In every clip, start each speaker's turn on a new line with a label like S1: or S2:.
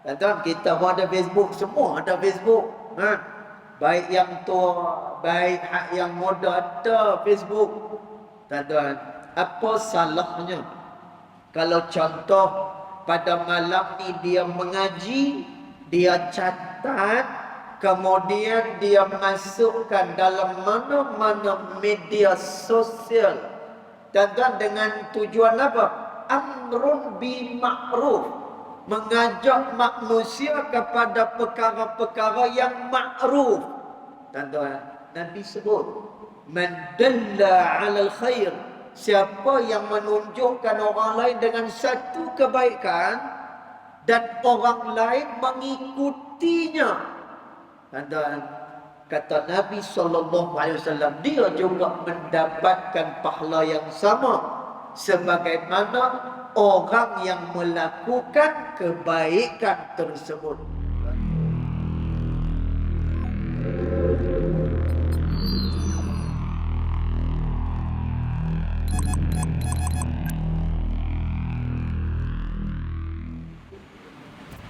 S1: Tuan-tuan, kita pun ada Facebook, semua ada Facebook. Baik yang tua, baik yang muda ada Facebook. Tuan-tuan, apa salahnya kalau contoh pada malam ni dia mengaji, dia catat, kemudian dia masukkan dalam mana-mana media sosial. Tuan-tuan, dengan tujuan apa? Amrun bi ma'ruf. Mengajak manusia kepada perkara-perkara yang ma'ruf. Tuan-tuan, Nabi sebut, man dalla 'alal khair, siapa yang menunjukkan orang lain dengan satu kebaikan dan orang lain mengikutinya. Tuan-tuan, kata Nabi SAW, dia juga mendapatkan pahala yang sama sebagaimana orang yang melakukan kebaikan tersebut.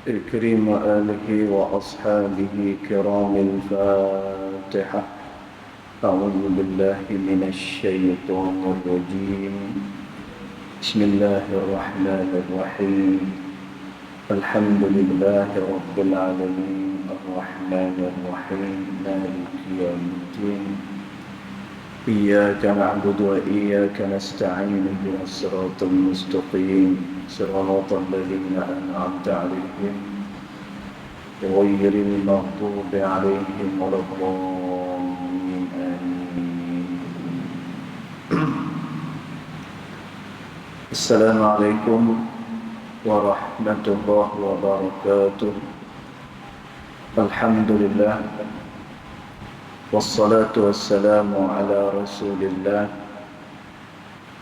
S2: الكريم آله وأصحابه كرام الفاتحة. أعوذ بالله من الشيطان الرجيم. بسم الله الرحمن الرحيم. الحمد لله رب العالمين الرحمن الرحيم مالك يوم الدين. إياك نعبد وإياك نستعين اهدنا الصراط المستقيم صراط الذين أنعمت عليهم غير المغضوب عليهم ولا الضالين آمين. السلام عليكم ورحمة الله وبركاته. الحمد لله والصلاة والسلام على رسول الله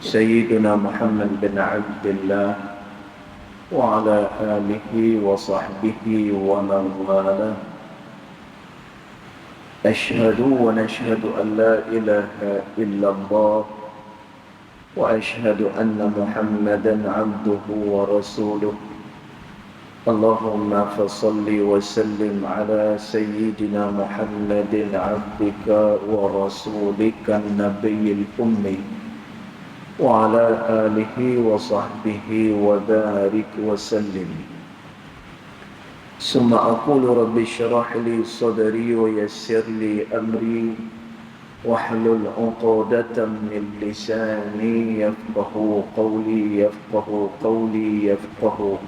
S2: سيدنا محمد بن عبد الله وعلى آله وصحبه ومن والاه. أشهد ونشهد أن لا إله إلا الله وأشهد أن محمدا عبده ورسوله. اللهم فصل وسلم على سيدنا محمد عبدك ورسولك النبي الأمي وعلى آله وصحبه وبارك وسلم. ثم أقول رب اشرح لي صدري ويسر لي أمري واحلل عقدة من لساني يفقه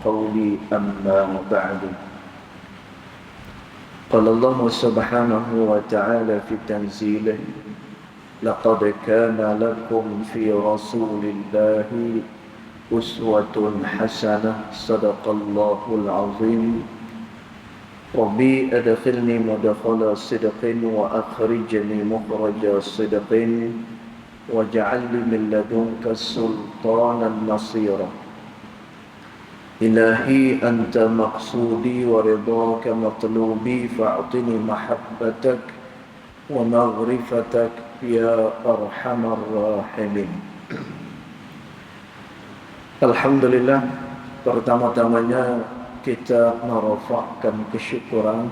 S2: قولي أما بعد. قال الله سبحانه وتعالى في تنزيله لقد كان لكم في رسول الله أسوة حسنة صدق الله العظيم. ربي أدخلني مدخل صدق وأخرجني مخرج صدق واجعل لي من لدنك سلطانا نصيرا. إلهي أنت مقصودي ورضاك مطلوبي فأعطني محبتك ومغرفتك يا أرحم الراحمين. Alhamdulillah, pertama-tamanya kita merafakkan kesyukuran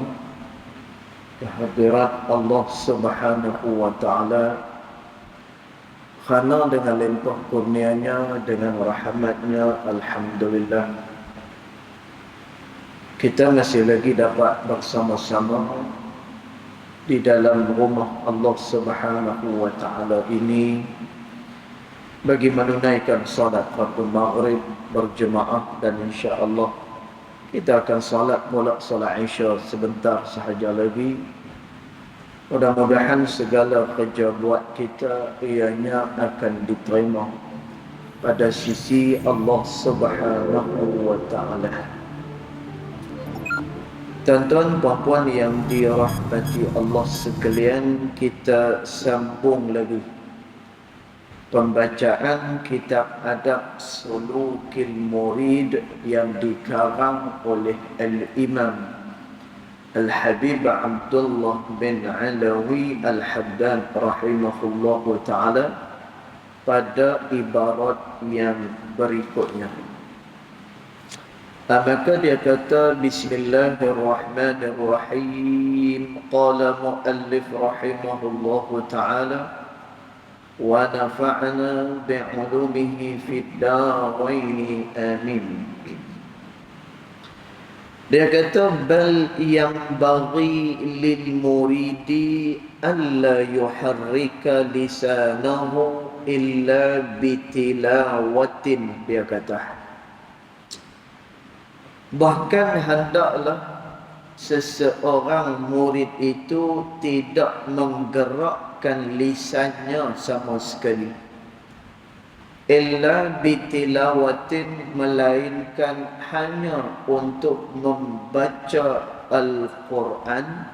S2: kehadirat Allah Subhanahu wa taala kerana dengan limpah kurnianya, dengan rahmatnya, alhamdulillah kita masih lagi dapat bersama-sama di dalam rumah Allah Subhanahu wa taala ini bagi menunaikan salat fardu maghrib berjemaah, dan insya-Allah kita akan salat pula salat Isya sebentar sahaja lagi. Mudah-mudahan segala kerja buat kita ianya akan diterima pada sisi Allah Subhanahu wa taala. Tuan-tuan puan-puan yang dirahmati Allah sekalian, kita sambung lagi pembacaan kitab Adab Sulukil Murid yang dikarang oleh Al-Imam Al-Habib Abdullah bin Alawi Al-Haddad rahimahullahu ta'ala pada ibarat yang berikutnya. Maka dia kata Bismillahirrahmanirrahim. Qala muallif rahimahullahu ta'ala wa nafa'na bi'ulumihi fid darain amin. Dia kata bal yang bagi lil muridi alla yuharrika lisanahu illa bitilawatin. Dia kata bahkan hendaklah seseorang murid itu tidak menggerakkan lisannya sama sekali, illa bitilawatin, melainkan hanya untuk membaca Al-Quran,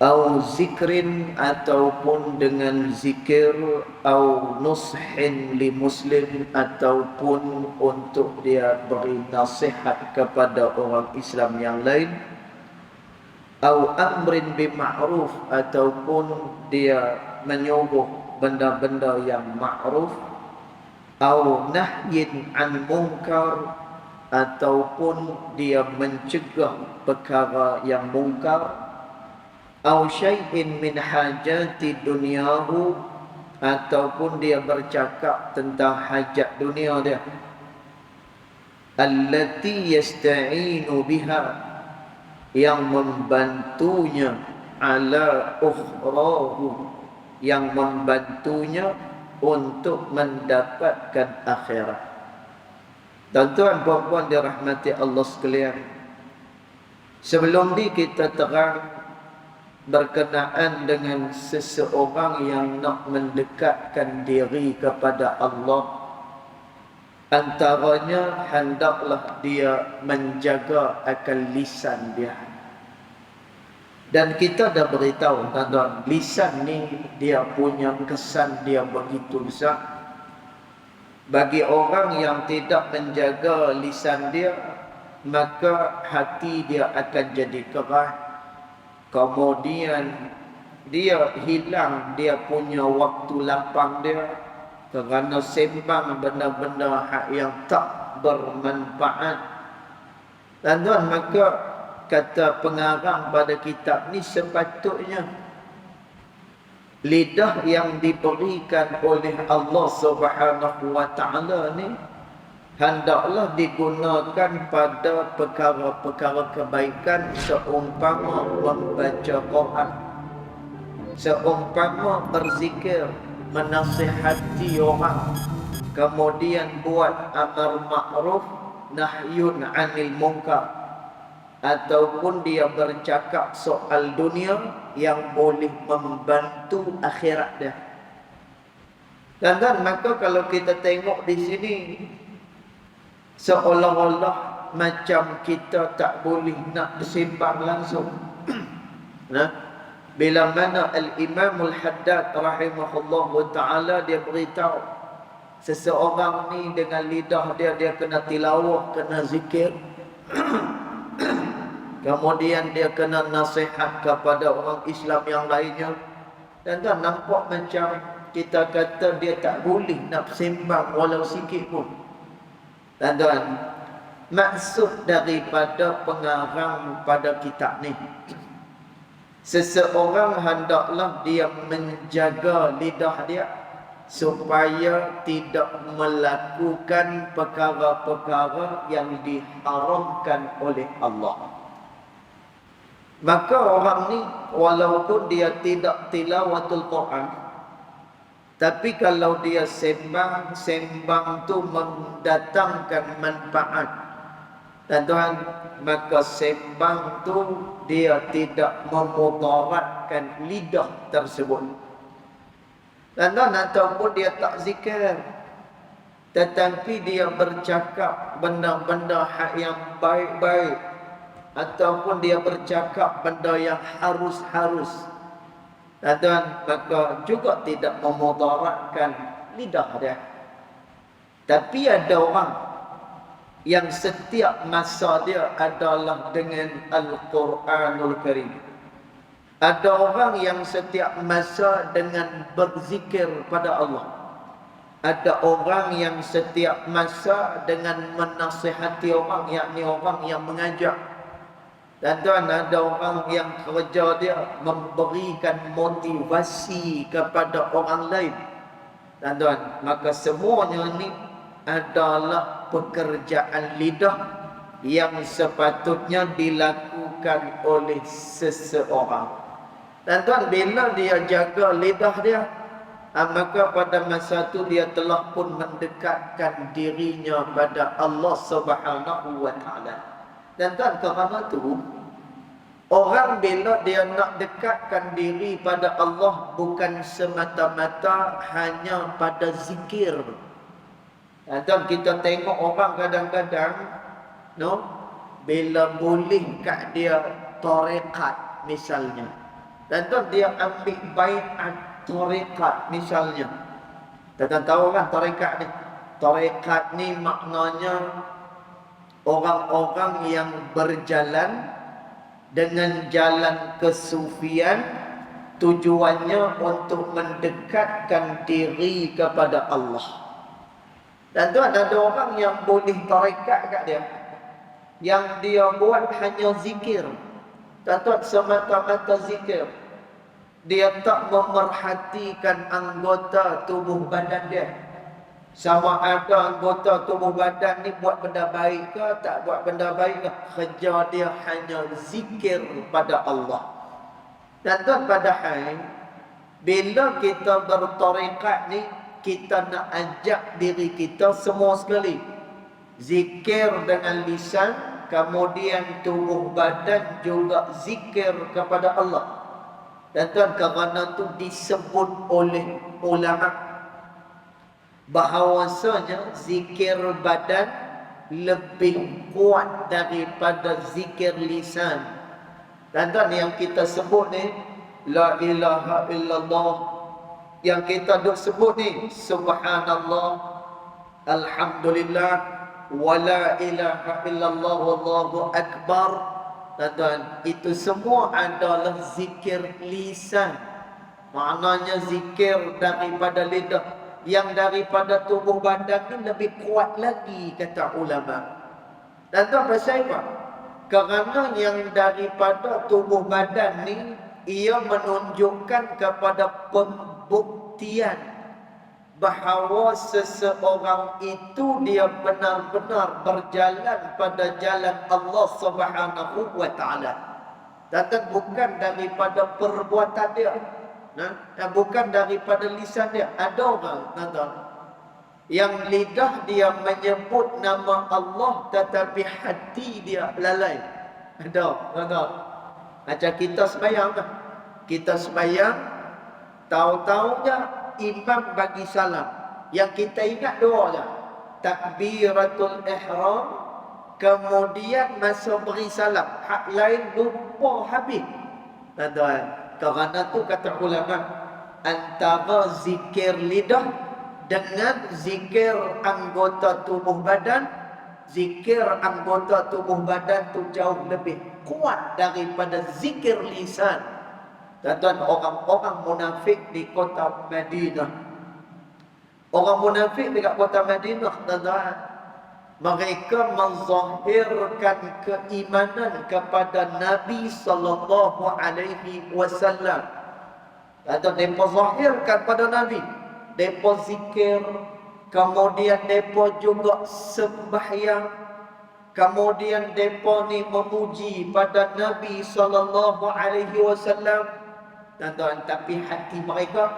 S2: au zikrin, ataupun dengan zikir, au nushin li muslim, ataupun untuk dia beri nasihat kepada orang Islam yang lain, au amrin bima'ruf, ataupun dia menyuruh benda-benda yang ma'ruf, au nahyin an munkar, ataupun dia mencegah perkara yang mungkar, au syai'in min hajati dunyahu, ataupun dia bercakap tentang hajat dunia dia, allati yasta'inu biha, yang membantunya, ala ukhrahu, yang membantunya untuk mendapatkan akhirat. Tuan-tuan puan-puan dirahmati Allah sekalian, sebelum ni kita terang berkenaan dengan seseorang yang nak mendekatkan diri kepada Allah, antaranya hendaklah dia menjaga akan lisan dia. Dan kita dah beritahu tuan-tuan, lisan ni dia punya kesan dia begitu besar. Bagi orang yang tidak menjaga lisan dia, maka hati dia akan jadi keras. Kemudian dia hilang dia punya waktu lapang dia kerana sembang benda-benda yang tak bermanfaat. Tuan-tuan, maka kata pengarang pada kitab ni, sepatutnya lidah yang diberikan oleh Allah Subhanahu wa ta'ala ni hendaklah digunakan pada perkara-perkara kebaikan, seumpama membaca Quran, seumpama berzikir, menasihati orang, kemudian buat amar ma'ruf, nahyun 'anil munkar, ataupun dia bercakap soal dunia yang boleh membantu akhirat dia. Dan maka kalau kita tengok di sini, seolah-olah macam kita tak boleh nak bersembang langsung. Nah, bila mana Al-Imam Al-Haddad rahimahullah ta'ala dia beritahu, seseorang ni dengan lidah dia, dia kena tilawah, kena zikir, kemudian dia kena nasihat kepada orang Islam yang lainnya. Dan tak nampak macam kita kata dia tak boleh nak bersembang walau sikit pun. Tuan-tuan, maksud daripada pengarang pada kitab ni, seseorang hendaklah dia menjaga lidah dia supaya tidak melakukan perkara-perkara yang diharamkan oleh Allah. Maka orang ni walaupun dia tidak tilawatul Quran, tapi kalau dia sembang tu mendatangkan manfaat, tuan-tuan, maka sembang tu dia tidak memudaratkan lidah tersebut. Tuan-tuan, ataupun dia tak zikir, tetapi dia bercakap benda-benda yang baik-baik, ataupun dia bercakap benda yang harus-harus, tuan-tuan, maka juga tidak memudaratkan lidah dia. Tapi ada orang yang setiap masa dia adalah dengan Al-Quranul Karim. Ada orang yang setiap masa dengan berzikir pada Allah.
S1: Ada orang yang setiap masa dengan menasihati orang, yakni orang yang mengajak. Dan tuan, ada orang yang kerja dia memberikan motivasi kepada orang lain. Dan tuan, maka semuanya ini adalah pekerjaan lidah yang sepatutnya dilakukan oleh seseorang. Dan tuan, bila dia jaga lidah dia, maka pada masa itu dia telah pun mendekatkan dirinya pada Allah Subhanahu wa taala. Dan tuan, kerana itu orang bila dia nak dekatkan diri pada Allah bukan semata-mata hanya pada zikir. Dan tuan, kita tengok orang kadang-kadang bila boleh kat dia tarekat misalnya. Dan tuan, dia ambil baiat tarekat misalnya. Tuan tahu kan tarekat ni? Tarekat ni maknanya orang-orang yang berjalan dengan jalan kesufian, tujuannya untuk mendekatkan diri kepada Allah. Dan tuan, ada orang yang boleh tarekat kat dia, yang dia buat hanya zikir. Dan tuan, semata-mata zikir. Dia tak memerhatikan anggota tubuh badan dia. Sama ada anggota tubuh badan ni buat benda baik ke tak buat benda baik ke, kerja dia hanya zikir pada Allah. Dan tuan, padahal bila kita bertarekat ni, kita nak ajak diri kita semua sekali zikir dengan lisan, kemudian tubuh badan juga zikir kepada Allah. Dan tuan, kerana tu disebut oleh ulama bahawasanya zikir badan lebih kuat daripada zikir lisan. Dan tuan, yang kita sebut ni la ilaha illallah, yang kita duk sebut ni subhanallah, alhamdulillah, wala ilaha illallah, wallahu akbar. Tuan, itu semua adalah zikir lisan. Maknanya zikir daripada lidah. Yang daripada tubuh badan ni lebih kuat lagi, kata ulama. Dan tuan, pasal apa? Kerana yang daripada tubuh badan ni, ia menunjukkan kepada pembuktian bahawa seseorang itu dia benar-benar berjalan pada jalan Allah Subhanahu wa taala. Dan bukan daripada perbuatan dia, dan bukan daripada lisan dia. Ada orang yang lidah dia menyebut nama Allah tetapi hati dia lalai. Ada. Macam kita sembahyang kan? Kita sembahyang, tahu-tahunya imam bagi salam, yang kita ingat doa je, takbiratul ihram, kemudian masa beri salam, hak lain lupa habis. Tuan, kerana tu kata ulama, antara zikir lidah dengan zikir anggota tubuh badan, zikir anggota tubuh badan tu jauh lebih kuat daripada zikir lisan. Tuan, orang-orang munafik di kota Madinah, orang munafik dekat kota Madinah, tuan, mereka menzahirkan keimanan kepada Nabi sallallahu alaihi wasallam. Tuan, mereka zahirkan pada Nabi, mereka zikir, kemudian mereka juga sembahyang, kemudian mereka ni memuji pada Nabi sallallahu alaihi wasallam. Tuan, tapi hati mereka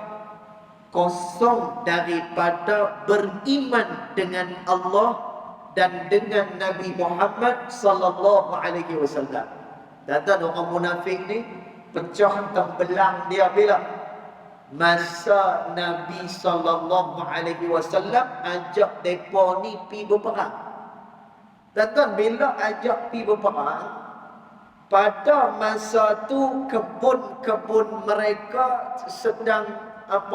S1: kosong daripada beriman dengan Allah dan dengan Nabi Muhammad sallallahu alaihi wasallam. Dan orang munafik ni pecah terbelang dia bila masa Nabi sallallahu alaihi wasallam ajak depa ni pi berperang. Dan bila ajak pi berperang, pada masa tu kebun-kebun mereka sedang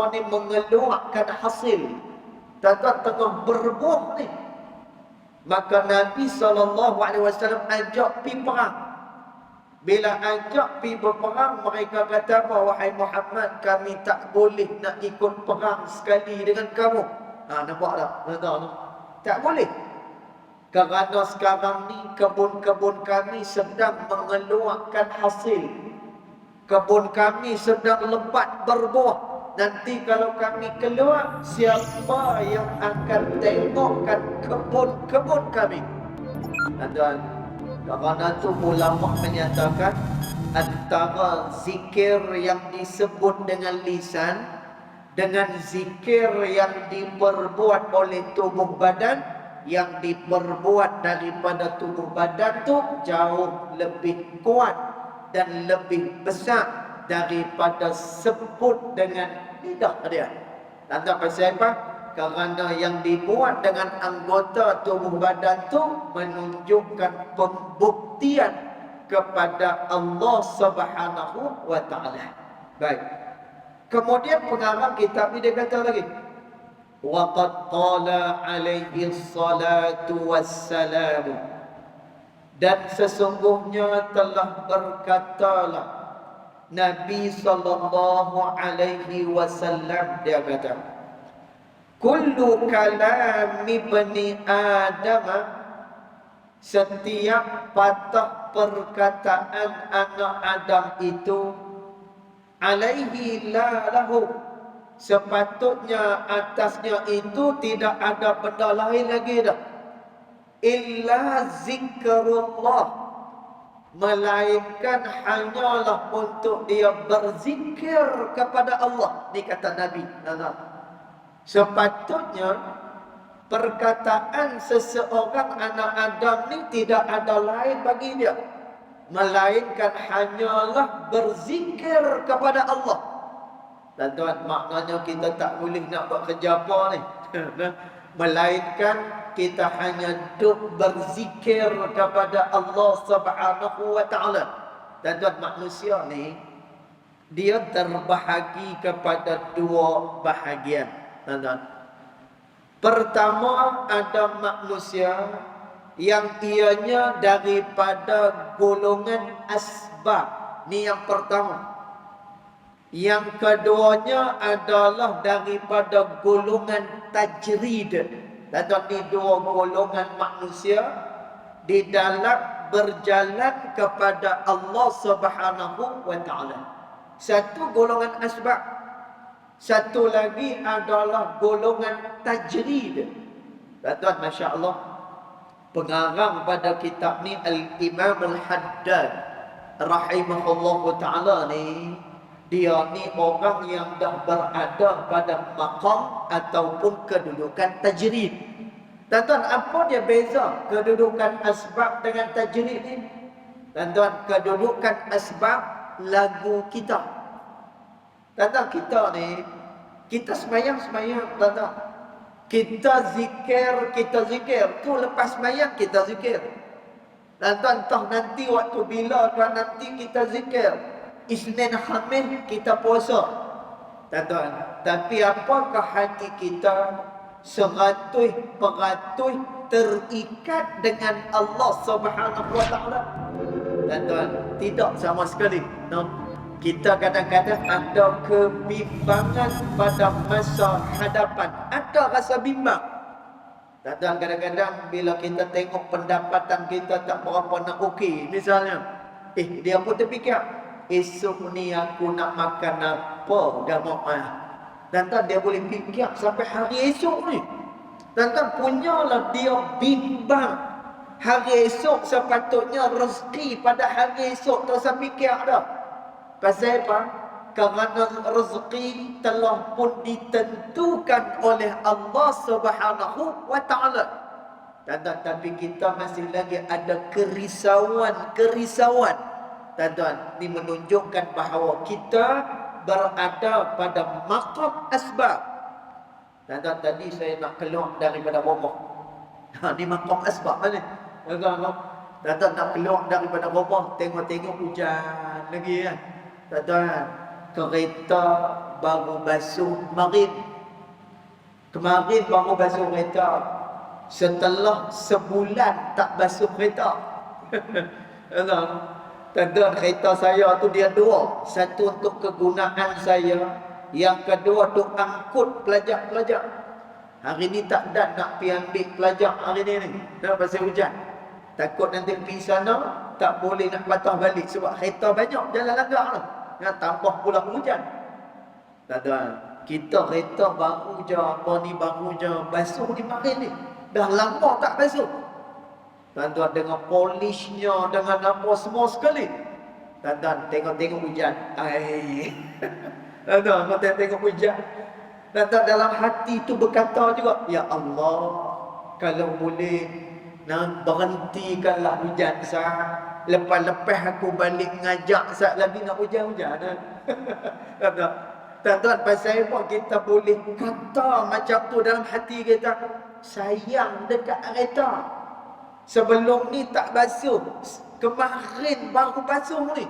S1: mengeluarkan hasil. Dan tengah berbuah ni. Maka Nabi SAW ajak pi perang. Bila ajak pi berperang, mereka kata apa? Wahai Muhammad, kami tak boleh nak ikut perang sekali dengan kamu. Nampak tak? Tuan-tuan? Tak boleh. Kerana sekarang ni kebun-kebun kami sedang mengeluarkan hasil. Kebun kami sedang lebat berbuah. Nanti kalau kami keluar, siapa yang akan tengokkan kebun-kebun kami? Tuan-tuan, kerana itu ulama menyatakan antara zikir yang disebut dengan lisan dengan zikir yang diperbuat oleh tubuh badan, yang diperbuat daripada tubuh badan tu jauh lebih kuat dan lebih besar daripada sebut dengan lidah dia. Tanda pasal apa? Kerana yang dibuat dengan anggota tubuh badan tu menunjukkan pembuktian kepada Allah Subhanahu wa taala. Baik. Kemudian pengarang kitab ni dia kata lagi, wa qad qala alaihi salatu wassalam, dan sesungguhnya telah berkatalah Nabi sallallahu alaihi wasallam, dia kata, kullu kalami bani Adam, setiap patah perkataan anak Adam itu, alaihi la lahu, sepatutnya atasnya itu tidak ada benda lain lagi dah, illa zikrullah, melainkan hanyalah untuk dia berzikir kepada Allah. Ini kata Nabi. Sepatutnya perkataan seseorang anak Adam ni tidak ada lain bagi dia, melainkan hanyalah berzikir kepada Allah. Dan tuan, maknanya kita tak boleh nak buat kerja apa ni melainkan kita hanya duk berzikir kepada Allah Subhanahu wa taala. Dan tuan, manusia ni dia terbahagi kepada dua bahagian. Tuan, pertama, ada manusia yang ianya daripada golongan asbab. Ni yang pertama. Yang keduanya adalah daripada golongan tajrid. Dan ni dua golongan manusia di dalam berjalan kepada Allah Subhanahu wa taala. Satu golongan asbab, satu lagi adalah golongan tajrid. Dan tuan, masya-Allah, pengarang pada kitab ni Al-Imam Al-Haddad rahimahullahu taala ni, dia ni orang yang dah berada pada maqam ataupun kedudukan tajrid. Dan tuan, apa dia beza kedudukan asbab dengan tajrid ni? Dan tuan, kedudukan asbab lagu kita. Tuan, kita ni, kita semayang-semayang, tuan. Kita zikir. Tu lepas semayang kita zikir. Dan tuan, entah nanti waktu bila tuan nanti kita zikir. Isnin Khamis kita puasa. Tuan, tapi apakah hati kita 100% terikat dengan Allah Subhanahu wa taala? Tuan, tidak sama sekali. No. Kita kadang-kadang ada kebimbangan pada masa hadapan, ada rasa bimbang. Tuan, kadang-kadang bila kita tengok pendapatan kita tak berapa nak okey, misalnya, dia pun terfikir, esok ni aku nak makan apa dah maaf. Dan tuan, dia boleh fikir sampai hari esok ni. Dan tuan, punyalah dia bimbang. Hari esok sepatutnya rezeki pada hari esok tak usah fikir dah. Pasal apa? Kerana rezeki telah pun ditentukan oleh Allah Subhanahu wa taala. Tapi kita masih lagi ada kerisauan. Tuan, ini menunjukkan bahawa kita berada pada maqam asbab. Tuan, tadi saya nak keluar daripada rumah. Ini maqam asbab mana? Tuan, nak keluar daripada rumah, tengok-tengok hujan lagi kan. Tuan, kereta baru basuh maghrib. Kemarin baru basuh kereta. Setelah sebulan tak basuh kereta. Tuan, kereta saya tu dia dua. Satu untuk kegunaan saya, yang kedua untuk angkut pelajar-pelajar. Hari ni tak dan nak pergi ambil pelajar hari ni. Dah pasal hujan. Takut nanti pergi sana tak boleh nak patah balik sebab kereta banyak jalan langgar lah. Nak tambah pula hujan. Tuan-tuan, kita kereta baru je, apa ni baru je, basuh ni makin ni. Dah lama tak basuh. Tuan-tuan, dengan polishnya, dengan apa semua sekali. Tuan-tuan, tengok-tengok hujan. Tuan-tuan, kau tengok hujan. Tuan-tuan, dalam hati tu berkata juga, ya Allah, kalau boleh, nak berhentikanlah hujan sah. Lepas-lepas aku balik ngajak sah lagi nak hujan-hujan. Tuan-tuan, tuan-tuan, pasal apa kita boleh kata macam tu dalam hati kita? Sayang dekat kereta. Sebelum ni tak basuh. Kemarin baru basuh ni.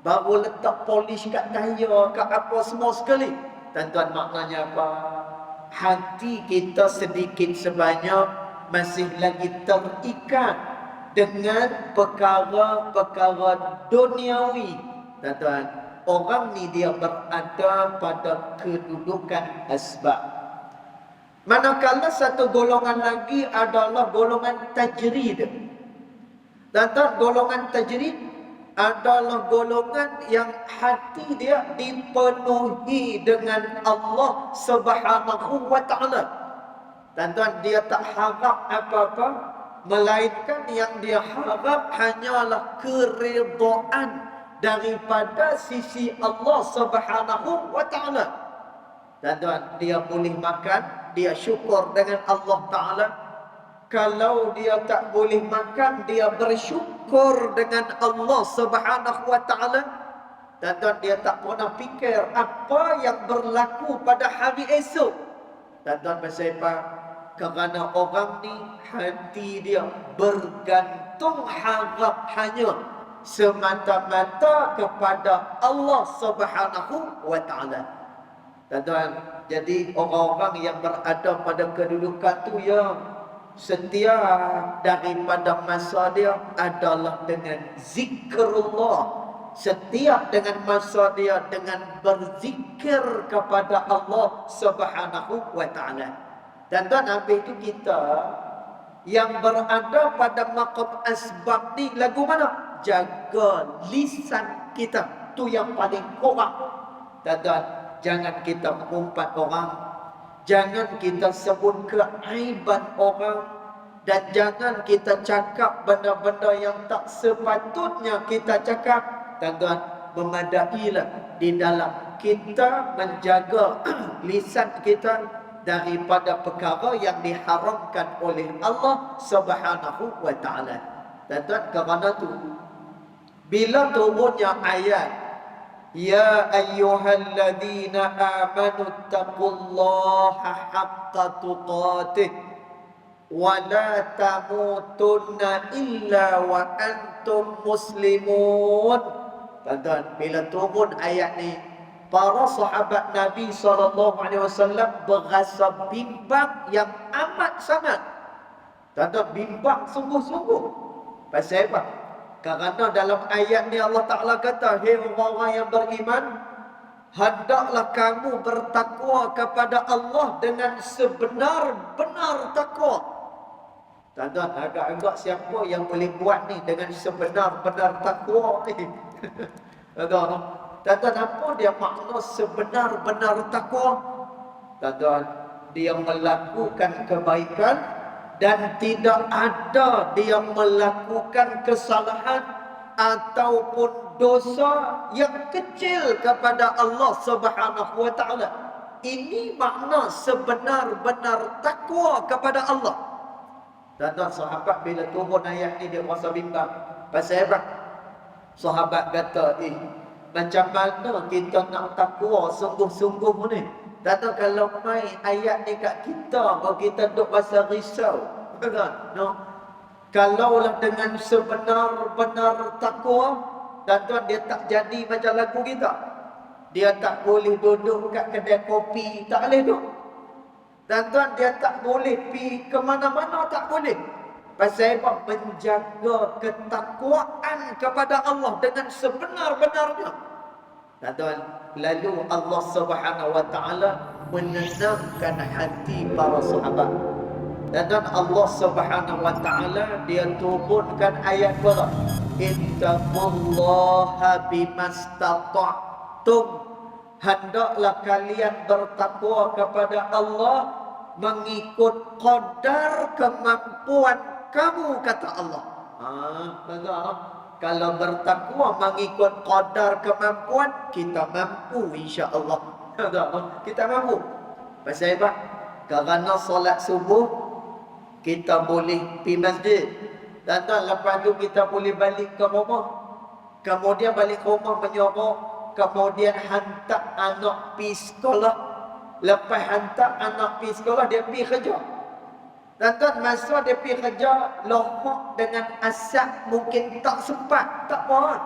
S1: Baru letak polish kat tayar, kat apa semua sekali. Tuan-tuan, maknanya apa? Hati kita sedikit sebanyak masih lagi terikat dengan perkara-perkara duniawi. Tuan-tuan, orang ni dia berada pada kedudukan asbab. Manakala satu golongan lagi adalah golongan tajrid. Tuan-tuan, golongan tajrid adalah golongan yang hati dia dipenuhi dengan Allah Subhanahu wa ta'ala. Tuan-tuan, dia tak harap apa-apa, melainkan yang dia harap hanyalah keridhaan daripada sisi Allah Subhanahu wa ta'ala. Tuan-tuan, dia boleh makan, dia syukur dengan Allah Ta'ala. Kalau dia tak boleh makan, dia bersyukur dengan Allah Subhanahu wa ta'ala. Tuan-tuan, dia tak pernah fikir apa yang berlaku pada hari esok. Tuan-tuan, pasal apa? Kerana orang ni hati dia bergantung harap hanya semata-mata kepada Allah Subhanahu wa ta'ala. Tuan-tuan, jadi orang-orang yang berada pada kedudukan tu yang setiap daripada masa dia adalah dengan zikrullah. Setiap dengan masa dia dengan berzikir kepada Allah Subhanahu wa ta'ala. Tuan-tuan, habis itu kita yang berada pada maqam asbab ni lagu mana? Jaga lisan kita. Tu yang paling kurang. Tuan-tuan, jangan kita mengumpat orang. Jangan kita sebut keaiban orang. Dan jangan kita cakap benda-benda yang tak sepatutnya kita cakap. Tuan-tuan, memadailah di dalam kita menjaga lisan kita daripada perkara yang diharamkan oleh Allah Subhanahu wa ta'ala. Tuan-tuan, kerana tu bila turunnya ayat Ya ayyuhalladzina amanu taqullaha haqqa tuqatih wa la tamutunna illa wa antum muslimun. Tuan-tuan, bila turun ayat ni, para sahabat Nabi SAW berasa bimbang yang amat sangat. Tuan-tuan, bimbang sungguh-sungguh. Pasal apa? Kerana dalam ayat ni Allah Ta'ala kata, hei orang-orang yang beriman, hendaklah kamu bertakwa kepada Allah dengan sebenar-benar takwa. Tuan-tuan, agak-agak siapa yang boleh buat ni dengan sebenar-benar takwa ni? Tuan-tuan, apa dia makna sebenar-benar takwa? Tuan-tuan, dia melakukan kebaikan dan tidak ada dia melakukan kesalahan ataupun dosa yang kecil kepada Allah Subhanahu wa ta'ala. Ini makna sebenar-benar takwa kepada Allah. Tuan-tuan, sahabat bila turun ayat ni dia rasa bimbang. Pasal apa? Sahabat kata, macam mana kita nak takwa sungguh-sungguh ni? Tuan-tuan, kalau main ayat ni kat kita, kalau kita duk rasa risau, kan? No? Kalaulah dengan sebenar-benar takwa, tuan-tuan, dia tak jadi macam lagu kita. Dia tak boleh duduk kat kedai kopi, tak boleh duduk. Tuan-tuan, dia tak boleh pergi ke mana-mana, tak boleh. Pasal apa? Menjaga ketakwaan kepada Allah dengan sebenar-benarnya. Tuan-tuan, lalu Allah Subhanahu wa ta'ala menenangkan hati para sahabat. Dan Allah Subhanahu wa taala dia turunkan ayat berapa? Ittaqullaha bimastata'tum. Hendaklah kalian bertakwa kepada Allah mengikut qadar kemampuan kamu, kata Allah. Kalau bertakwa mengikut qadar kemampuan, kita mampu insya-Allah. Kita mampu. Pasal apa? Kerana solat subuh kita boleh pergi masjid. Dan lepas tu kita boleh balik ke rumah. Kemudian balik ke rumah menyorok. Kemudian hantar anak pergi sekolah. Lepas hantar anak pergi sekolah, dia pergi kerja. Dan masa dia pergi kerja, lohok dengan asap mungkin tak sempat, tak apa.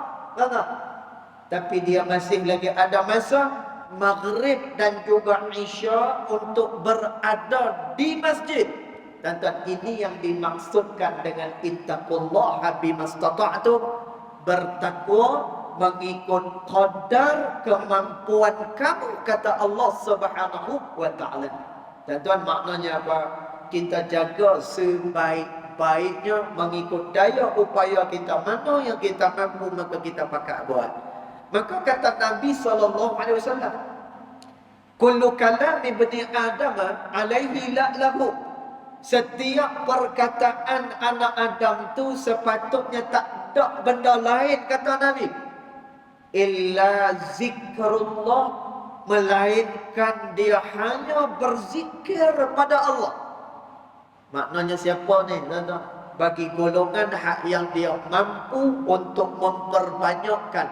S1: Tapi dia masih lagi ada masa maghrib dan juga isya untuk berada di masjid. Dan ini yang dimaksudkan dengan ittaqullaha bimastata'tum, bertakwa mengikut qadar kemampuan kamu, kata Allah Subhanahu wa taala. Dan maknanya apa? Kita jaga sebaik-baiknya mengikut daya upaya kita. Mana yang kita mampu maka kita pakai buat. Maka kata Nabi SAW, kullu kalami ibni Adam alaihi la'lahu. Setiap perkataan anak Adam tu sepatutnya tak ada benda lain, kata Nabi, illa zikrullah, melainkan dia hanya berzikir pada Allah. Maknanya siapa ni? Bagi golongan hak yang dia mampu untuk memperbanyakkan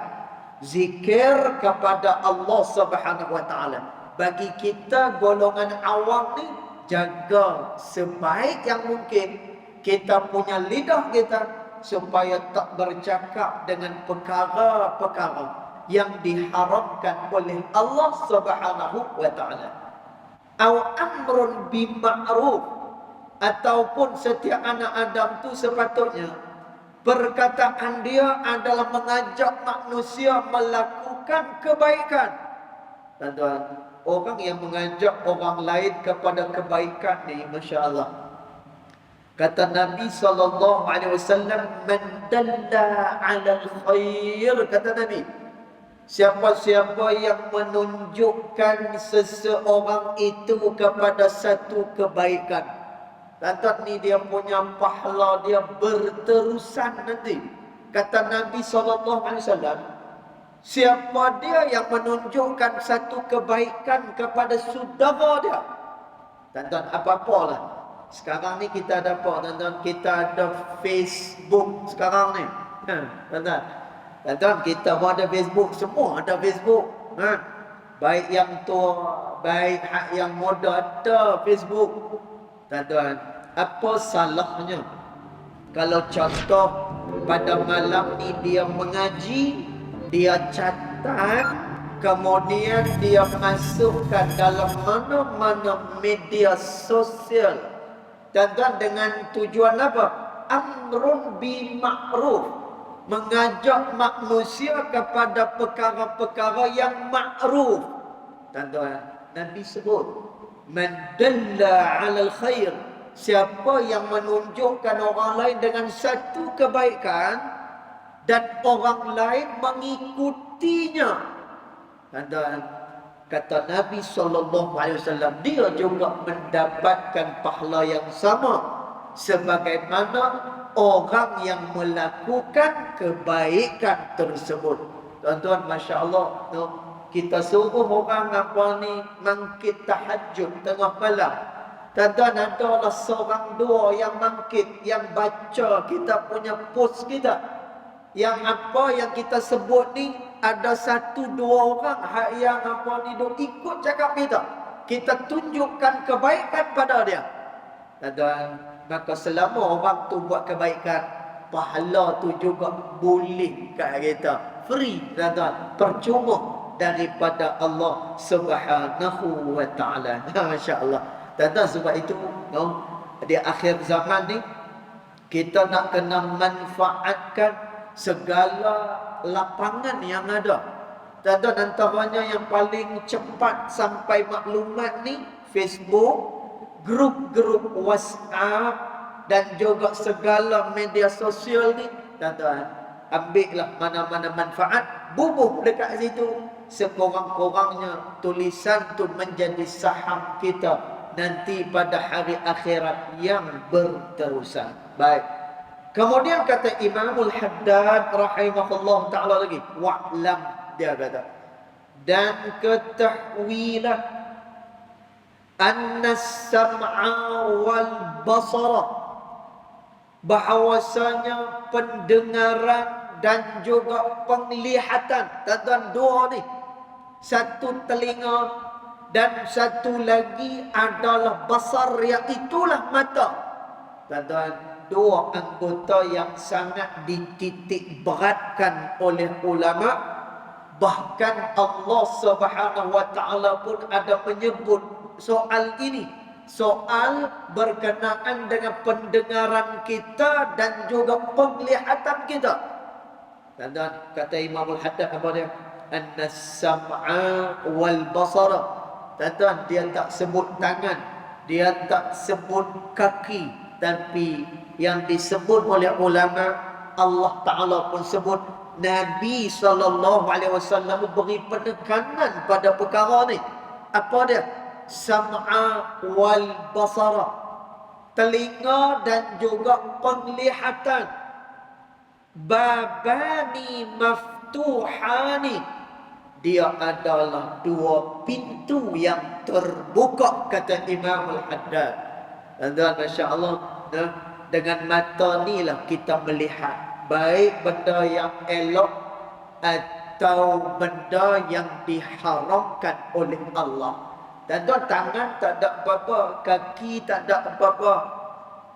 S1: zikir kepada Allah Subhanahu wa taala. Bagi kita golongan awam ni, jaga sebaik yang mungkin kita punya lidah kita supaya tak bercakap dengan perkara-perkara yang diharamkan oleh Allah Subhanahu wa taala. Au amrun bima'ruf, ataupun setiap anak Adam tu sepatutnya perkataan dia adalah mengajak manusia melakukan kebaikan. Tuan-tuan, orang yang mengajak orang lain kepada kebaikan ni, masya-Allah. Kata Nabi SAW, man dalla 'alal khair, kata Nabi, siapa-siapa yang menunjukkan seseorang itu kepada satu kebaikan, Lantas ni dia punya pahala dia berterusan nanti. Kata Nabi SAW, siapa dia yang menunjukkan satu kebaikan kepada saudara dia. Tuan-tuan, apa-apalah. Sekarang ni kita ada apa? Tuan-tuan, kita ada Facebook sekarang ni. Tuan-tuan, tuan-tuan, kita pun ada Facebook. Semua ada Facebook. Baik yang tua, baik yang muda, ada Facebook. Tuan-tuan, apa salahnya kalau contoh pada malam ni dia mengaji, dia catat, kemudian dia masukkan dalam mana-mana media sosial. Tuan-tuan, dengan tujuan apa? Amrun bi ma'ruf, mengajak manusia kepada perkara-perkara yang ma'ruf. Tuan-tuan, Nabi sebut, man dalla 'alal khair, siapa yang menunjukkan orang lain dengan satu kebaikan dan orang lain mengikutinya. Dan kata Nabi SAW, dia juga mendapatkan pahala yang sama sebagaimana orang yang melakukan kebaikan tersebut. Tuan-tuan, masya-Allah, kita suruh orang apa ni mangkit tahajud tengah malam. Tuan-tuan, adalah seorang dua yang mangkit, yang baca kita punya post kita. Yang apa yang kita sebut ni, ada satu dua orang yang apa ni duk ikut cakap kita. Kita tunjukkan kebaikan pada dia. Tuan-tuan, maka selama orang tu buat kebaikan, pahala tu juga boleh kat kita. Free, tuan-tuan, percuma daripada Allah Subhanahu wa taala. Masya-Allah. Dan sebab itu, di akhir zaman ni kita nak kena manfaatkan segala lapangan yang ada. Dan antaranya yang paling cepat sampai maklumat ni Facebook, grup-grup WhatsApp dan juga segala media sosial ni. Tuan-tuan, ambillah mana-mana manfaat, bubuh dekat situ. Sekurang-kurangnya tulisan tu menjadi saham kita nanti pada hari akhirat yang berterusan. Baik. Kemudian kata Imamul Haddad rahimahullah ta'ala lagi, wa'lam, dia kata, dan ketahuilah anna sam'a wal basara, bahawasanya pendengaran dan juga penglihatan. Tuan-tuan, dua ni, satu telinga dan satu lagi adalah basar, yang itulah mata. Tuan-tuan, dua anggota yang sangat dititik beratkan oleh ulama. Bahkan Allah Subhanahu wa taala pun ada menyebut soal ini, soal berkenaan dengan pendengaran kita dan juga penglihatan kita. Dan kata Imamul Haddad apa dia? An-sam'a wal basara. Dan dia tak sebut tangan, dia tak sebut kaki, tapi yang disebut oleh ulama, Allah Ta'ala pun sebut, Nabi SAW beri penekanan pada perkara ni. Apa dia? Sam'a wal basara, telinga dan juga penglihatan. Babani maftuhani, dia adalah dua pintu yang terbuka, kata Imam Al-Haddad. Dan Masya Allah, dengan mata ni lah kita melihat baik benda yang elok atau benda yang diharamkan oleh Allah. Dan tangan tak ada apa-apa, kaki tak ada apa-apa.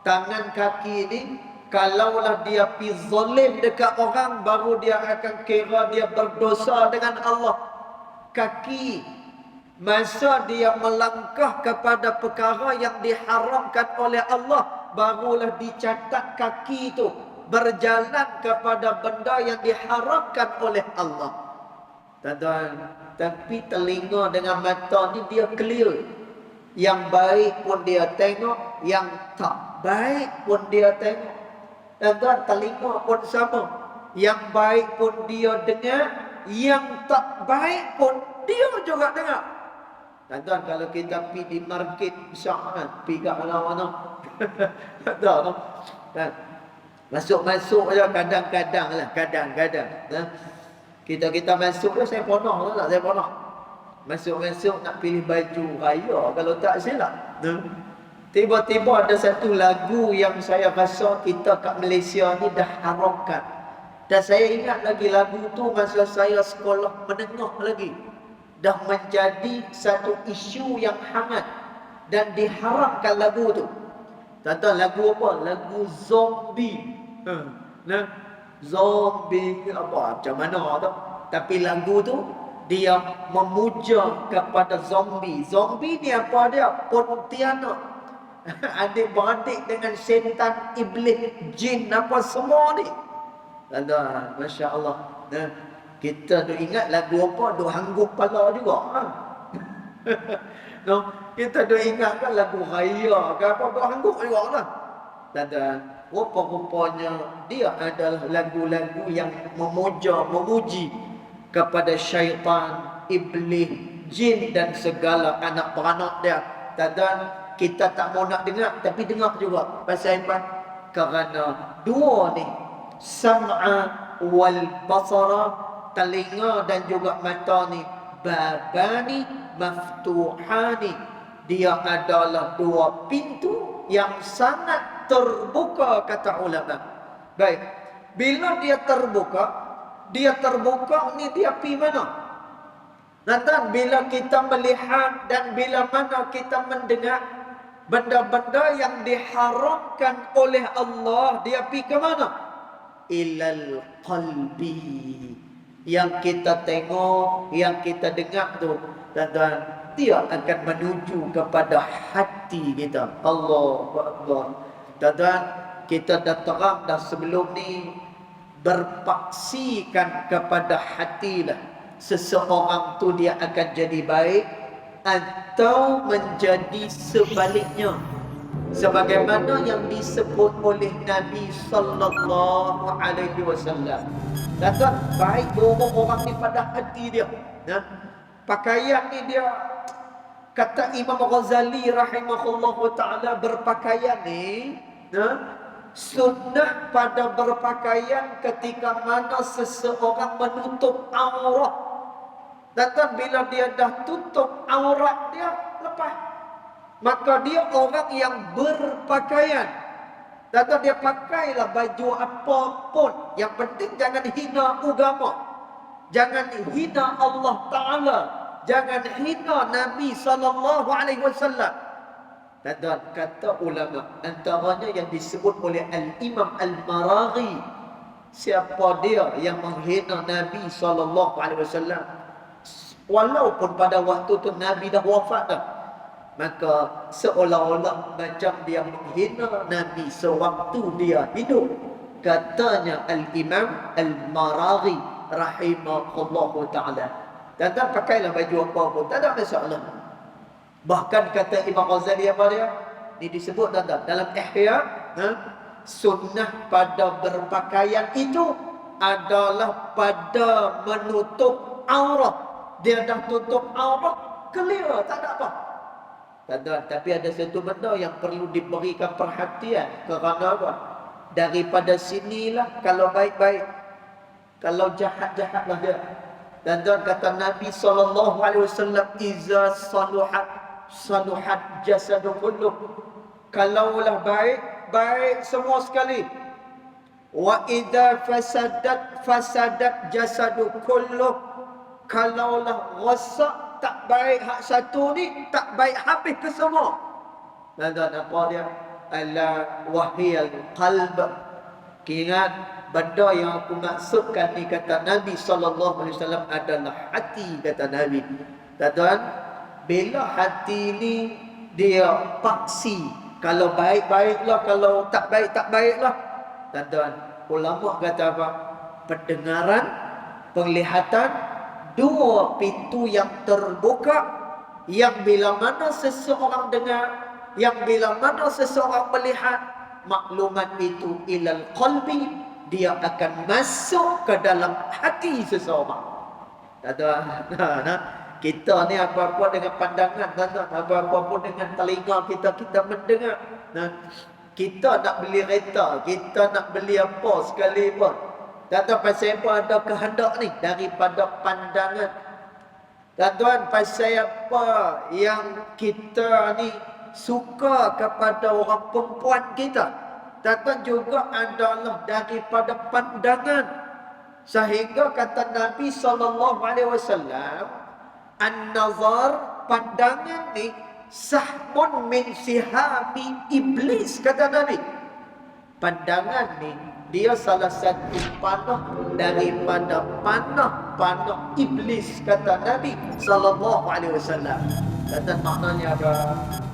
S1: Tangan kaki ni, kalaulah dia pi zalim dekat orang, baru dia akan kira dia berdosa dengan Allah. Kaki, masa dia melangkah kepada perkara yang diharamkan oleh Allah, barulah dicatat kaki itu berjalan kepada benda yang diharamkan oleh Allah. Tuan-tuan, tapi telinga dengan mata ni dia clear. Yang baik pun dia tengok, yang tak baik pun dia tengok. Tuan-tuan, telinga pun sama. Yang baik pun dia dengar, yang tak baik pun dia juga dengar. Tuan-tuan, kalau kita pergi di market besar kan, pergi kat mana-mana. Tak tahu kan. Masuk-masuk je kadang-kadang lah, kadang-kadang. Kita masuk je, saya ponah tak, saya ponah. Masuk-masuk nak pilih baju raya, kalau tak silap. Tiba-tiba ada satu lagu yang saya rasa kita kat Malaysia ni dah haramkan. Dan saya ingat lagi lagu tu masa saya sekolah menengah lagi. Dah menjadi satu isu yang hangat dan diharamkan lagu tu. Tuan-tuan, lagu apa? Lagu zombie. Zombie apa? Macam mana tu? Tapi lagu tu dia memuja kepada zombie. Zombie ni apa dia? Pontianak. Adik-beradik dengan syaitan, iblis, jin, apa semua ni. Tuan-tuan, Masya Allah. Kita duk ingat lagu apa? Duk hanggup kepala juga. No, kita duk ingat kan lagu raya ke apa, duk hanggup juga lah. Dan rupa-rupanya dia adalah lagu-lagu yang memuja, memuji kepada syaitan, iblis, jin dan segala anak beranak dia. Dan kita tak mau nak dengar, tapi dengar juga. Pasal apa? Kerana dua ni, sam'a wal basara, telinga dan juga mata ni, babani maftuhani, dia adalah dua pintu yang sangat terbuka, kata ulama. Baik, bila dia terbuka ni dia pergi mana? Nanti bila kita melihat dan bila mana kita mendengar benda-benda yang diharamkan oleh Allah, dia pergi ke mana? Ilal qalbi. Yang kita tengok, yang kita dengar tu, tuan-tuan, dia akan menuju kepada hati kita. Allahu Akbar. Tuan-tuan, kita dah terang dah sebelum ni berpaksikan kepada hati lah. seseorang tu dia akan jadi baik atau menjadi sebaliknya, sebagaimana yang disebut oleh Nabi sallallahu alaihi wasallam. Kata baik buruk orang ni pada hati dia. Pakaian ni dia, kata Imam Ghazali rahimahullahu taala, berpakaian ni sunnah pada berpakaian ketika mana seseorang menutup aurat. Dan bila dia dah tutup aurat dia, lepas, maka dia orang yang berpakaian. Dan dia pakailah baju apapun, yang penting jangan hina agama, jangan hina Allah Ta'ala, jangan hina Nabi SAW. Dan kata ulama, antaranya yang disebut oleh Al-Imam Al-Maraghi, siapa dia yang menghina Nabi SAW, walaupun pada waktu tu Nabi dah wafat dah, maka seolah-olah macam dia menghina Nabi sewaktu dia hidup. Katanya Al-Imam Al-Maraghi rahimahullahu ta'ala. Dan pakailah baju apa pun, tak ada masalah. Bahkan kata Imam Ghazali apa dia? Ini disebut dalam Ihya, sunnah pada berpakaian itu adalah pada menutup aurat. Dia dah tutup aurat, clear, tak ada apa. Tapi ada satu benda yang perlu diberikan perhatian. Kerana apa? Daripada sinilah kalau baik-baik, kalau jahat-jahatlah dia. Dan kata Nabi SAW, iza saluhat jasadu kulluh. Kalaulah baik, baik semua sekali. Wa idza fasadat jasadu kulluh. Kalaulah rosak, tak baik hak satu ni, tak baik habis ke semua. Dan apa dia? Ala wahiyal qalb. Ingat, benda yang aku maksudkan ni, kata Nabi SAW, adalah hati, kata Nabi. Tuan, bila hati ni dia paksi, kalau baik-baiklah, kalau tak baik-baiklah. Tuan, ulama kata apa? Pendengaran, penglihatan, dua pintu yang terbuka, yang bila mana seseorang dengar, yang bila mana seseorang melihat, maklumat itu ilal qalbi, dia akan masuk ke dalam hati seseorang. Kita ni apa-apa dengan pandangan, apa-apa pun dengan telinga kita mendengar. Kita nak beli kereta, kita nak beli apa sekali pun, tak tahu pasal apa ada kehendak ni daripada pandangan. Tuan, pasal apa yang kita ni suka kepada orang perempuan kita, dan juga adalah daripada pandangan. Sehingga kata Nabi SAW, an-nazar, pandangan ni sahmun min sihami iblis, kata Nabi. Pandangan ni dia salah satu panah daripada panah iblis, kata Nabi SAW. Kata maknanya apa?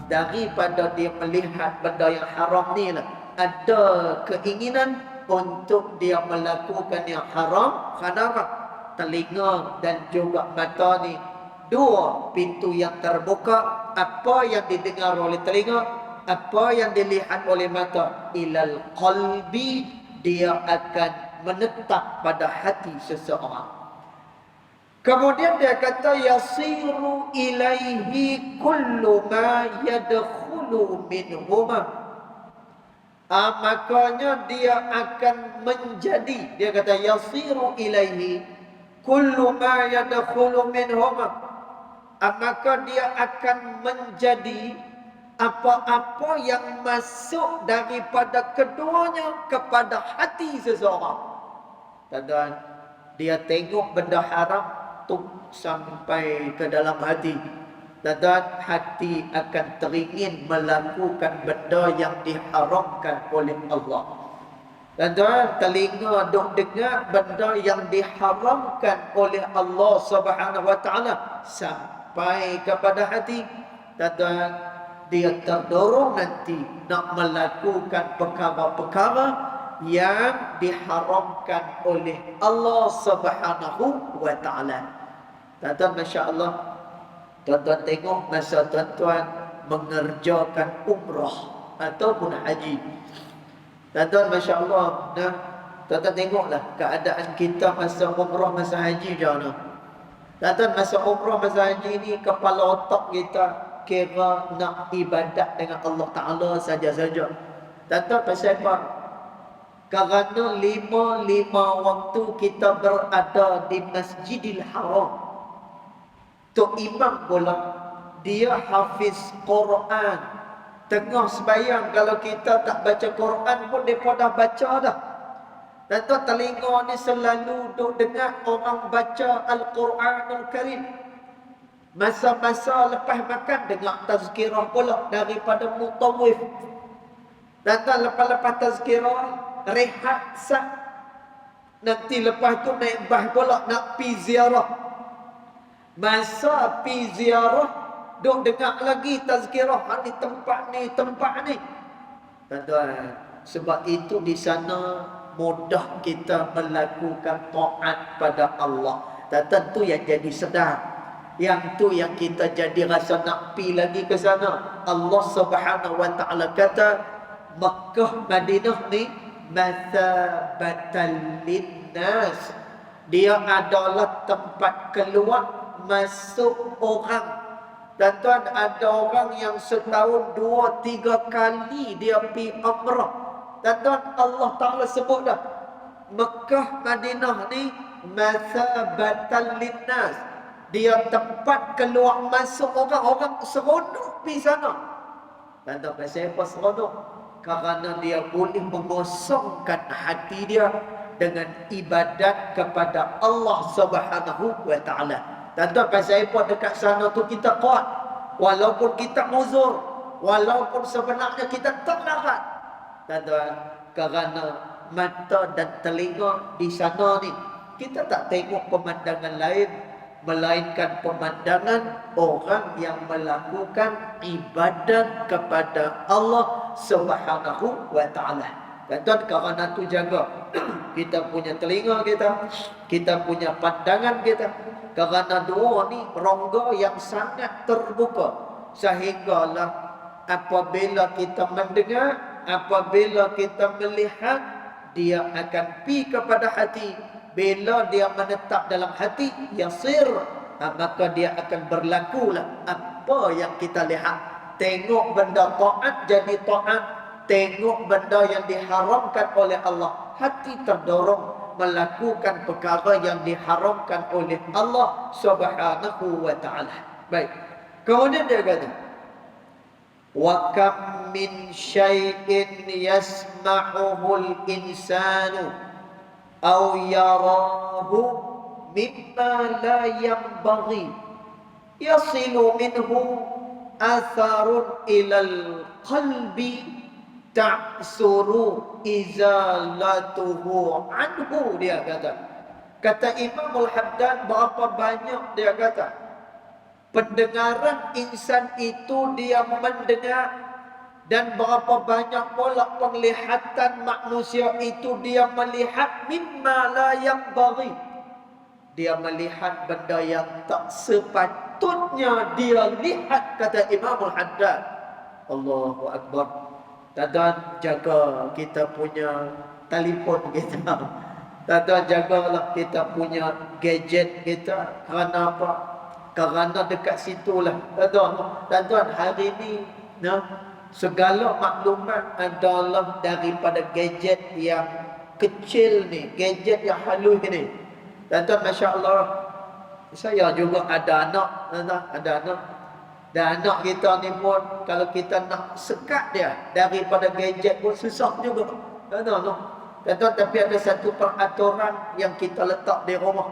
S1: Daripada dia melihat benda yang haram ni lah, ada keinginan untuk dia melakukan yang haram. Kenapa? Telinga dan juga mata ni dua pintu yang terbuka. Apa yang didengar oleh telinga, apa yang dilihat oleh mata, ilal qalbi, dia akan menetap pada hati seseorang. Kemudian dia kata yasiru ilaihi kullu ma yadkhulu minhuma. Makanya dia akan menjadi, dia kata yasiru ilaihi kullu ma yadkhulu minhuma. Maka dia akan menjadi apa-apa yang masuk daripada keduanya kepada hati seseorang. Dan dia tengok benda haram tu sampai ke dalam hati, dan hati akan teringin melakukan benda yang diharamkan oleh Allah. Dan telinga duk dengar benda yang diharamkan oleh Allah Subhanahu wa taala sampai kepada hati, dan dia terdorong nanti nak melakukan perkara-perkara yang diharamkan oleh Allah Subhanahu wa taala. Tuan-tuan, Masya Allah, tuan-tuan tengok masa tuan-tuan mengerjakan umrah ataupun haji. Tuan-tuan, Masya Allah, nah, tuan-tuan tengoklah keadaan kita masa umrah, masa haji macam mana. Tuan-tuan, masa umrah, masa haji ni kepala otak kita kira nak ibadat dengan Allah Ta'ala saja-saja. Tuan-tuan, pasal apa? Kerana lima waktu kita berada di Masjidil Haram. Tok Imam pula dia hafiz Quran. Tengah sembahyang kalau kita tak baca Quran pun dia dah baca dah. Dan tuan, telinga ni selalu duk dengar orang baca Al-Quranul Karim. Masa-masa lepas makan dengar tazkirah pula daripada mutawif. Dan tuan, lepas-lepas tazkirah rehat sah. Nanti lepas tu naik bah pula nak pi ziarah. Masa pi ziarah duk dengar lagi tazkirah, ni tempat ni. Tuan-tuan, sebab itu di sana mudah kita melakukan taat pada Allah. Dan tentu yang jadi sedar, yang tu yang kita jadi rasa nak pi lagi ke sana. Allah Subhanahu wa taala kata Makkah Madinah ni mathabatan linnas, dia adalah tempat keluar masuk orang. Dan tuan, ada orang yang setahun 2-3 kali dia pergi umrah. Dan tuan, Allah Ta'ala sebut dah Mekah Madinah ni mathabatan linnas, dia tempat keluar masuk orang seronok pergi sana. Dan tuan, pasal apa seronok? Kerana dia boleh mengosongkan hati dia dengan ibadat kepada Allah Subhanahu wa taala. Dan tuan, pasal apa dekat sana tu kita kuat, walaupun kita uzur, walaupun sebenarnya kita tak larat. Dan tuan, kerana mata dan telinga di sana ni kita tak tengok pemandangan lain melainkan pemandangan orang yang melakukan ibadat kepada Allah Subhanahu wa taala. Dan tuan, kerana tu jaga kita punya telinga kita punya pandangan kita. Kerana dua ni rongga yang sangat terbuka, sehinggalah apabila kita mendengar, apabila kita melihat, dia akan pi kepada hati. Bila dia menetap dalam hati, yasir, maka dia akan berlakulah apa yang kita lihat. Tengok benda taat jadi taat, tengok benda yang diharamkan oleh Allah, hati terdorong melakukan perkara yang diharamkan oleh Allah Subhanahu wa taala. Baik. Kemudian dia kata, wa kam min syai'in yasma'uhul insanu aw yarahu mimma la yanbaghi yasilu minhu atharun ilal qalbi ta'suru izalatuhu anhu. Dia kata Imam Al-Haddad, berapa banyak dia kata pendengaran insan itu dia mendengar, dan berapa banyak pula penglihatan manusia itu dia melihat mimma la yanbaghi, dia melihat benda yang tak sepatutnya dia lihat, kata Imam Al-Haddad. Allahu Akbar. Tuan-tuan, jaga kita punya telefon kita. Tuan-tuan, jagalah kita punya gadget kita. Kerana apa? Kerana dekat situlah. Tuan-tuan, hari ni segala maklumat adalah daripada gadget yang kecil ni, gadget yang halus ni. Tuan-tuan, Masya Allah, saya juga ada anak. Ada anak. Dan anak kita ni pun, kalau kita nak sekat dia daripada gadget pun susah juga. Tuan-tuan, tapi ada satu peraturan yang kita letak di rumah.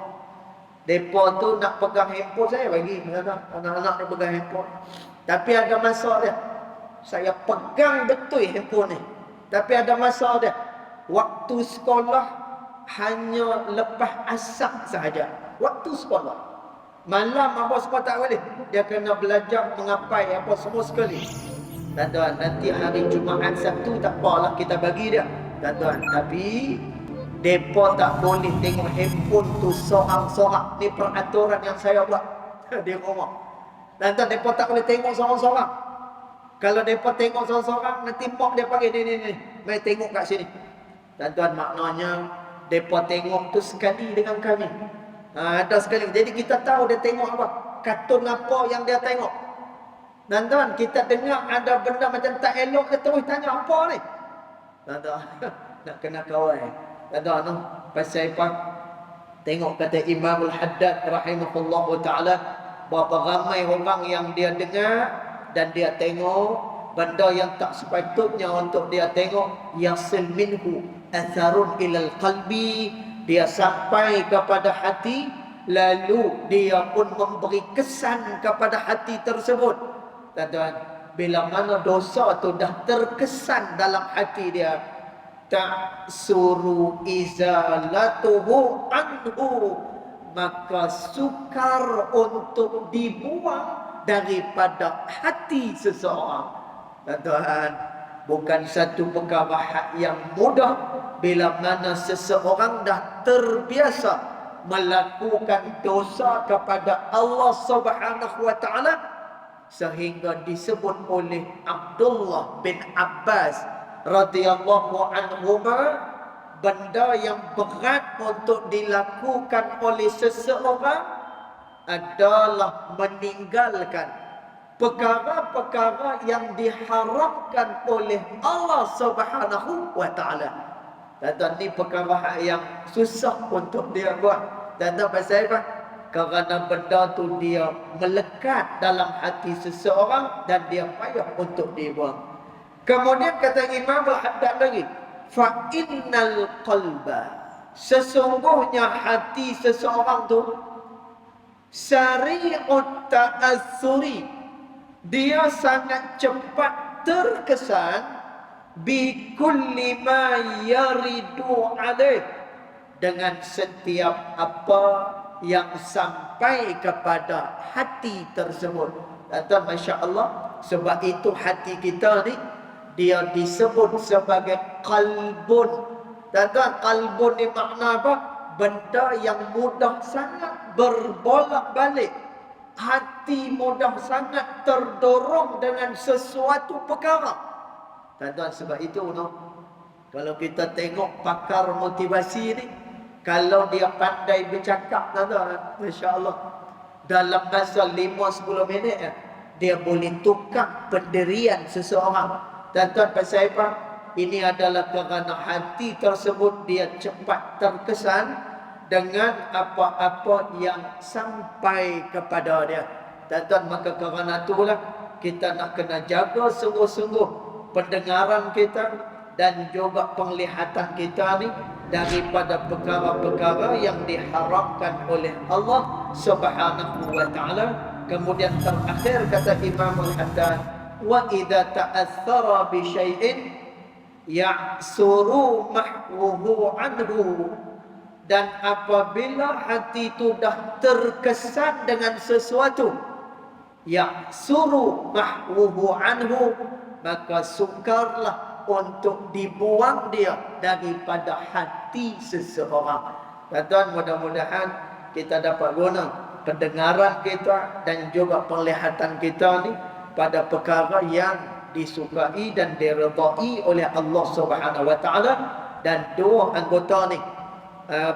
S1: Mereka tu nak pegang handphone, saya bagi anak-anak ni pegang handphone. Tapi ada masa dia, saya pegang betul handphone ni. Tapi ada masa dia, waktu sekolah hanya lepas asar sahaja. Waktu sekolah, malam apa semua tak boleh. Dia kena belajar mengapai apa semua sekali. Tuan-tuan, nanti hari Jumaat Sabtu tak apalah kita bagi dia. Tuan-tuan, tapi Depa tak boleh tengok handphone tu seorang-seorang. Ni peraturan yang saya buat di rumah. Tuan-tuan, depa tak boleh tengok seorang-seorang. Kalau depa tengok seorang-seorang, nanti mak dia panggil ni. Mai tengok kat sini. Tuan-tuan, maknanya depa tengok tu sekali dengan kami. Ada sekali. Jadi kita tahu dia tengok apa. Kartun apa yang dia tengok. Tuan-tuan, kita dengar ada benda macam tak elok, dia terus tanya apa ni. Tuan-tuan, nak kena kawal. Tuan-tuan, pasal apa? Tengok kata Imam Al-Haddad rahimahullah ta'ala, berapa ramai orang yang dia dengar dan dia tengok benda yang tak sepatutnya untuk dia tengok. Yasil minhu atharun ilal qalbi, dia sampai kepada hati, lalu dia pun memberi kesan kepada hati tersebut. Tuan-tuan, bila mana dosa tu dah terkesan dalam hati dia, tak suruh izalatuhu anhu, maka sukar untuk dibuang daripada hati seseorang. Tuan-tuan, bukan satu perkara yang mudah bila mana seseorang dah terbiasa melakukan dosa kepada Allah Subhanahu wa taala, sehingga disebut oleh Abdullah bin Abbas radhiyallahu anhuma, benda yang berat untuk dilakukan oleh seseorang adalah meninggalkan perkara-perkara yang diharamkan oleh Allah Subhanahu wa taala. Dan ni perkara yang susah untuk dia buat. Dan pasal apa? Kerana benda tu dia melekat dalam hati seseorang dan dia payah untuk dibuang. Kemudian kata Imam Al-Haddad lagi, fa innal qalba, sesungguhnya hati seseorang tu sari'ut ta'assuri, dia sangat cepat terkesan bi kulli ma yaridu alaih, dengan setiap apa yang sampai kepada hati tersebut. Dan Masya Allah, sebab itu hati kita ni dia disebut sebagai qalbun. Tuan-tuan, qalbun ni makna apa? Benda yang mudah sangat berbolak-balik. Hati mudah sangat terdorong dengan sesuatu perkara. Tuan-tuan, sebab itu kalau kita tengok pakar motivasi ni, kalau dia pandai bercakap, tuan-tuan, Masya Allah, dalam masa 5-10 minit dia boleh tukar pendirian seseorang. Tuan-tuan, pasal apa? Ini adalah kerana hati tersebut dia cepat terkesan dengan apa-apa yang sampai kepada dia. Tuan-tuan, maka kerana itulah kita nak kena jaga sungguh-sungguh pendengaran kita dan juga penglihatan kita ni daripada perkara-perkara yang diharamkan oleh Allah Subhanahu wa taala. Kemudian terakhir kata Imam Al-Haddad, wa idza ta'athara bi syai'in ya'suru mahwuhu anhu, dan apabila hati itu dah terkesan dengan sesuatu, ya'suru mahwuhu anhu, maka sukarlah untuk dibuang dia daripada hati seseorang. Tuan-tuan, mudah-mudahan kita dapat guna pendengaran kita dan juga penglihatan kita ni pada perkara yang disukai dan diredai oleh Allah Subhanahu wa taala. Dan dua anggota ni,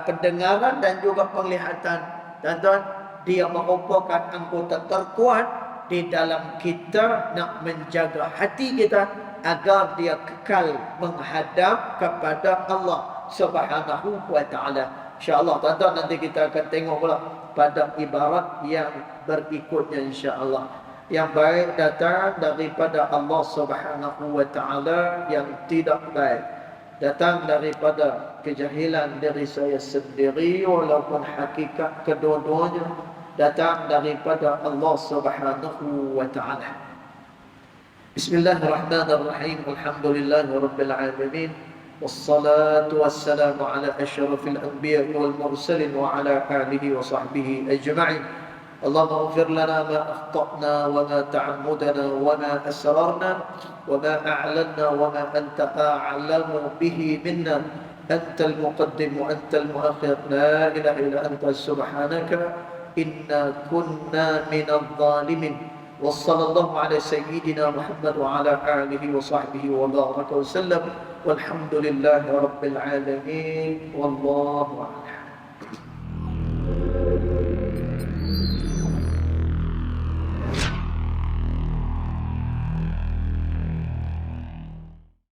S1: pendengaran dan juga penglihatan, tuan-tuan, dia merupakan anggota terkuat di dalam kita nak menjaga hati kita agar dia kekal menghadap kepada Allah Subhanahu wa taala. Insya-Allah, tuan-tuan, nanti kita akan tengok pula pada ibarat yang berikutnya, insya-Allah. Yang baik datang daripada Allah Subhanahu wa taala, yang tidak baik datang daripada kejahilan diri saya sendiri, walaupun hakikat kedua-duanya datang daripada Allah Subhanahu wa taala. Bismillahirrahmanirrahim. Alhamdulillahirabbil alamin. Wassalatu wassalamu ala asyrafil anbiya'i wal mursalin wa ala alihi wa sahbihi ajma'in. Allahumma ighfir lana ma akhta'na wa ma ta'ammudna wa ma asrarna wa ma a'lanna wa ma anta a'lamu bihi minna. أنت المقدم وأنت المؤخر لا إله إلا أنت سبحانك إنا كنا من الظالمين وصلى الله على سيدنا محمد وعلى آله وصحبه وبارك وسلم والحمد لله رب العالمين والله أعلم.